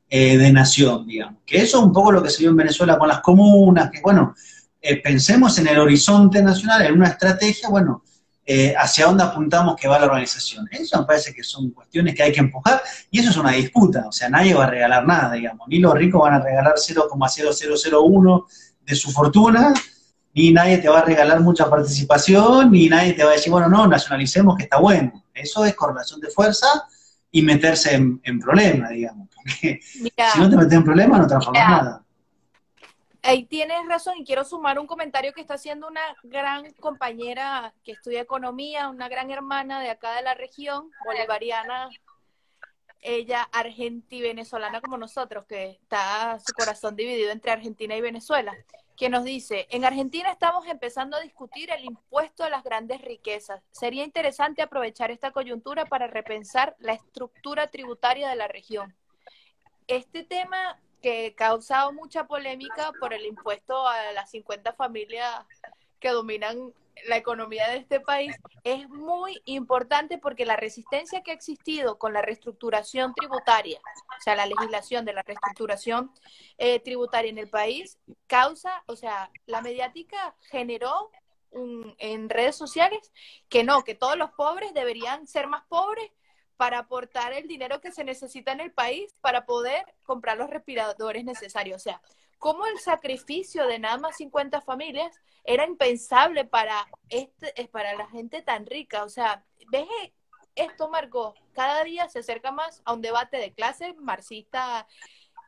de nación, digamos? Que eso es un poco lo que se vio en Venezuela con las comunas, que bueno, pensemos en el horizonte nacional, en una estrategia, bueno, hacia dónde apuntamos que va la organización. Eso me parece que son cuestiones que hay que empujar, y eso es una disputa, o sea, nadie va a regalar nada, digamos, ni los ricos van a regalar 0,0001 de su fortuna, ni nadie te va a regalar mucha participación, ni nadie te va a decir, bueno, no, nacionalicemos que está bueno. Eso es correlación de fuerza y meterse en problemas, digamos, porque Mira, si no te metes en problemas no transformas nada. Ahí tienes razón y quiero sumar un comentario que está haciendo una gran compañera que estudia economía, una gran hermana de acá de la región, bolivariana, ella argenti-venezolana como nosotros, que está su corazón dividido entre Argentina y Venezuela, que nos dice, en Argentina estamos empezando a discutir el impuesto a las grandes riquezas. Sería interesante aprovechar esta coyuntura para repensar la estructura tributaria de la región. Este tema que ha causado mucha polémica por el impuesto a las 50 familias que dominan la economía de este país, es muy importante porque la resistencia que ha existido con la reestructuración tributaria, o sea, la legislación de la reestructuración tributaria en el país, causa, o sea, la mediática generó en redes sociales que no, que todos los pobres deberían ser más pobres para aportar el dinero que se necesita en el país para poder comprar los respiradores necesarios. O sea, cómo el sacrificio de nada más 50 familias era impensable para la gente tan rica. O sea, ¿ves esto, Marco? Cada día se acerca más a un debate de clase marxista,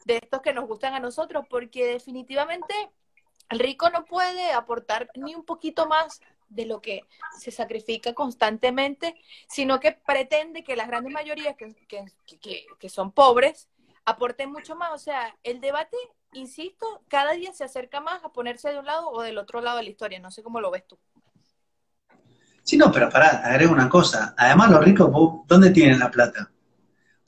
de estos que nos gustan a nosotros, porque definitivamente el rico no puede aportar ni un poquito más de lo que se sacrifica constantemente, sino que pretende que las grandes mayorías que son pobres aporten mucho más. O sea, el debate insisto, cada día se acerca más a ponerse de un lado o del otro lado de la historia. No sé cómo lo ves tú. Sí, no, pero pará, te agrego una cosa. Además, los ricos, ¿dónde tienen la plata?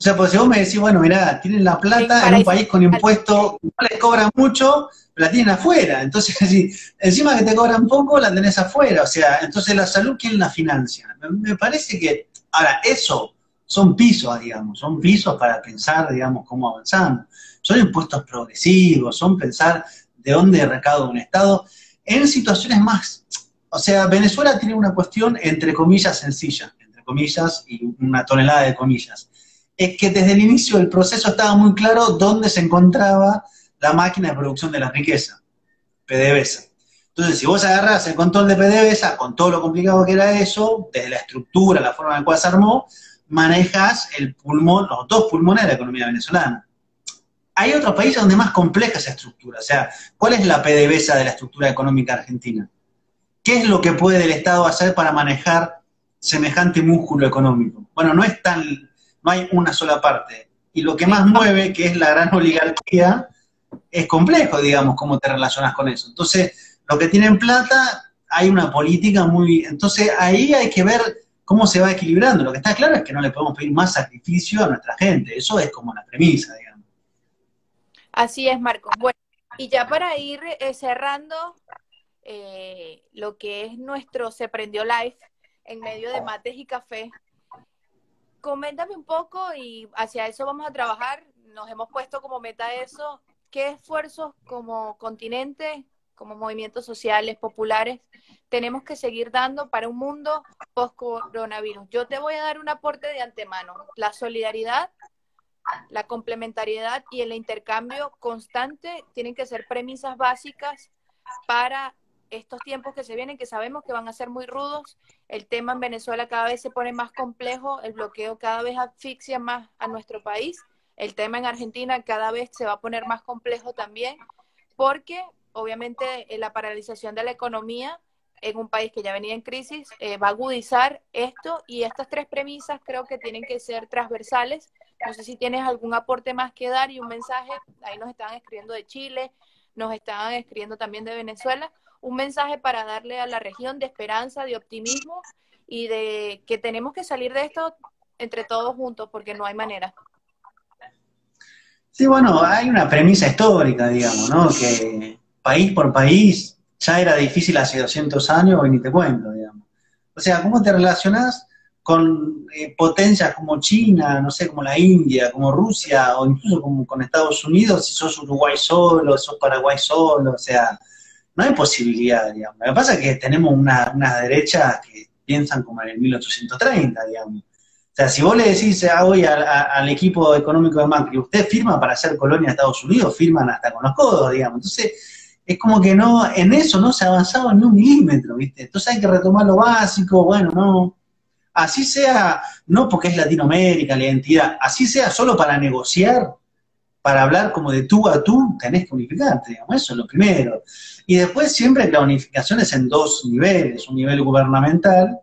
O sea, pues si vos me decís, bueno, mirá, tienen la En plata en un paraísos país con fiscales. impuestos, no les cobran mucho, pero la tienen afuera. Entonces, si encima que te cobran poco, la tenés afuera. O sea, entonces la salud, ¿quién la financia? Me parece que, ahora, eso son pisos, digamos, son pisos para pensar, digamos, cómo avanzamos. Son impuestos progresivos, son pensar de dónde recauda un Estado en situaciones más. O sea, Venezuela tiene una cuestión, entre comillas, sencilla, entre comillas, y una tonelada de comillas es que desde el inicio del proceso estaba muy claro dónde se encontraba la máquina de producción de la riqueza, PDVSA. Entonces, si vos agarrás el control de PDVSA, con todo lo complicado que era eso, desde la estructura, la forma en la cual se armó, manejas el pulmón, los dos pulmones de la economía venezolana. Hay otros países donde es más compleja esa estructura. O sea, ¿cuál es la PDVSA de la estructura económica argentina? ¿Qué es lo que puede el Estado hacer para manejar semejante músculo económico? Bueno, no hay una sola parte. Y lo que más mueve, que es la gran oligarquía, es complejo, digamos, cómo te relacionas con eso. Entonces, los que tienen plata, hay una política muy... Entonces, ahí hay que ver cómo se va equilibrando. Lo que está claro es que no le podemos pedir más sacrificio a nuestra gente. Eso es como la premisa, digamos. Así es, Marcos. Bueno, y ya para ir cerrando lo que es nuestro Se Prendió Live en medio de mates y café, coméntame un poco y hacia eso vamos a trabajar. Nos hemos puesto como meta eso. ¿Qué esfuerzos como continente, como movimientos sociales, populares, tenemos que seguir dando para un mundo post-coronavirus? Yo te voy a dar un aporte de antemano. La solidaridad, la complementariedad y el intercambio constante tienen que ser premisas básicas para estos tiempos que se vienen, que sabemos que van a ser muy rudos. El tema en Venezuela cada vez se pone más complejo, el bloqueo cada vez asfixia más a nuestro país. El tema en Argentina cada vez se va a poner más complejo también, porque obviamente la paralización de la economía en un país que ya venía en crisis va a agudizar esto, y estas tres premisas creo que tienen que ser transversales. No sé si tienes algún aporte más que dar y un mensaje. Ahí nos estaban escribiendo de Chile, nos estaban escribiendo también de Venezuela, un mensaje para darle a la región de esperanza, de optimismo y de que tenemos que salir de esto entre todos juntos porque no hay manera. Sí, bueno, hay una premisa histórica, digamos, ¿no? Que país por país ya era difícil hace 200 años y ni te cuento, digamos. O sea, ¿cómo te relacionás con potencias como China, no sé, como la India, como Rusia, o incluso como con Estados Unidos, si sos Uruguay solo, sos Paraguay solo? O sea, no hay posibilidad, digamos. Lo que pasa es que tenemos unas derechas que piensan como en el 1830, digamos. O sea, si vos le decís hoy al equipo económico de Macri, usted firma para hacer colonia de Estados Unidos, firman hasta con los codos, digamos. Entonces, es como que no, en eso no se ha avanzado ni un milímetro, ¿viste? Entonces hay que retomar lo básico, bueno, no. Así sea, no porque es Latinoamérica, la identidad, así sea solo para negociar, para hablar como de tú a tú, tenés que unificarte, digamos, eso es lo primero. Y después siempre la unificación es en dos niveles, un nivel gubernamental,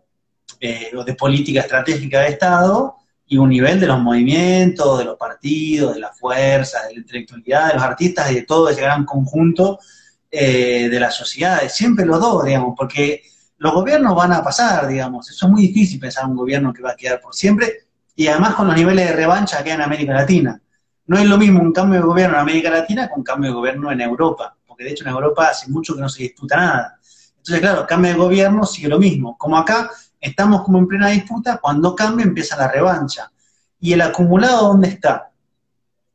o de política estratégica de Estado, y un nivel de los movimientos, de los partidos, de las fuerzas, de la intelectualidad, de los artistas, de todo ese gran conjunto de las sociedades, siempre los dos, digamos, porque los gobiernos van a pasar, digamos, eso es muy difícil pensar en un gobierno que va a quedar por siempre, y además con los niveles de revancha que hay en América Latina. No es lo mismo un cambio de gobierno en América Latina que un cambio de gobierno en Europa, porque de hecho en Europa hace mucho que no se disputa nada. Entonces, claro, cambio de gobierno sigue lo mismo. Como acá estamos como en plena disputa, cuando cambia empieza la revancha. ¿Y el acumulado dónde está?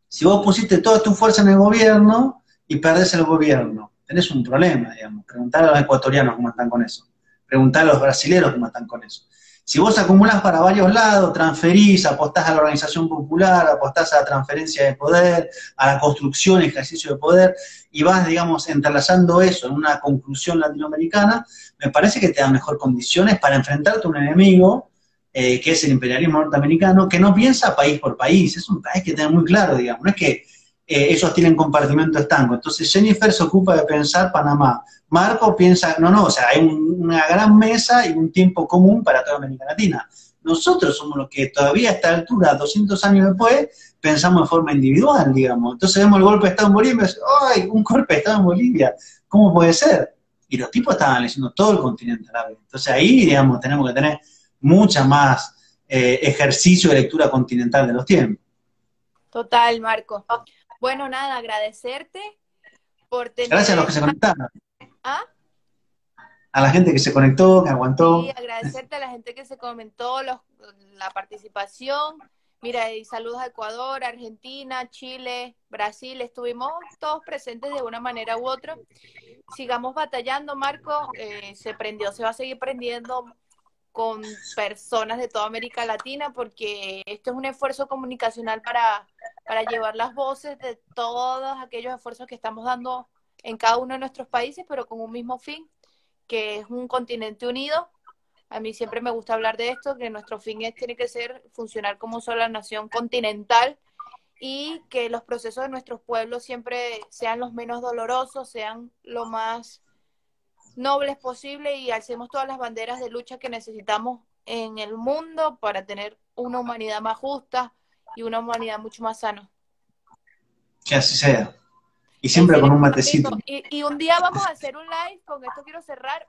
Si vos pusiste toda tu fuerza en el gobierno y perdés el gobierno, tenés un problema, digamos. Preguntar a los ecuatorianos cómo están con eso. Preguntar a los brasileños cómo están con eso. Si vos acumulás para varios lados, transferís, apostás a la organización popular, apostás a la transferencia de poder, a la construcción y ejercicio de poder, y vas, digamos, entrelazando eso en una conclusión latinoamericana, me parece que te da mejor condiciones para enfrentarte a un enemigo, que es el imperialismo norteamericano, que no piensa país por país, es un país que tiene muy claro, digamos, no es que ellos tienen compartimento estanco. Entonces Jennifer se ocupa de pensar Panamá. Marco piensa, no, o sea, hay una gran mesa y un tiempo común para toda América Latina. Nosotros somos los que todavía a esta altura, 200 años después, pensamos de forma individual, digamos. Entonces vemos el golpe de Estado en Bolivia y decimos, ¡ay, un golpe de Estado en Bolivia! ¿Cómo puede ser? Y los tipos estaban leyendo todo el continente árabe. Entonces ahí, digamos, tenemos que tener mucha más ejercicio de lectura continental de los tiempos. Total, Marco. Bueno, nada, agradecerte por Gracias a los tener... que se conectaron, ¿Ah? a la gente que se conectó, que Sí, aguantó. agradecerte a la gente que se comentó, la participación. Mira, y saludos a Ecuador, Argentina, Chile, Brasil. Estuvimos todos presentes de una manera u otra. Sigamos batallando, Marco. Se prendió, se va a seguir prendiendo con personas de toda América Latina, porque esto es un esfuerzo comunicacional para llevar las voces de todos aquellos esfuerzos que estamos dando en cada uno de nuestros países, pero con un mismo fin, que es un continente unido. A mí siempre me gusta hablar de esto, que nuestro fin tiene que ser funcionar como sola nación continental y que los procesos de nuestros pueblos siempre sean los menos dolorosos, sean lo más nobles posible y alcemos todas las banderas de lucha que necesitamos en el mundo para tener una humanidad más justa y una humanidad mucho más sana. Que así sea. Y siempre con un Excelente, matecito. amigo. Y un día vamos a hacer un live, con esto quiero cerrar,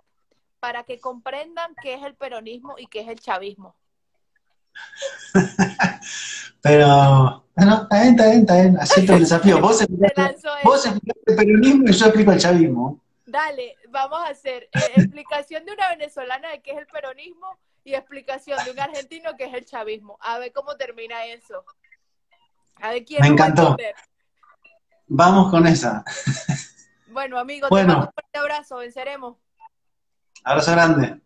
para que comprendan qué es el peronismo y qué es el chavismo. Pero, bueno, está bien, acepto el desafío. Se lanzó Vos esa. explicaste el peronismo y yo explico el chavismo. Dale, vamos a hacer explicación de una venezolana de qué es el peronismo y explicación de un argentino que es el chavismo. A ver cómo termina eso. A ver quién Me nos va a encantó. entender. Vamos con esa. Bueno, amigo, te mando Bueno, un fuerte abrazo. Venceremos. abrazo grande.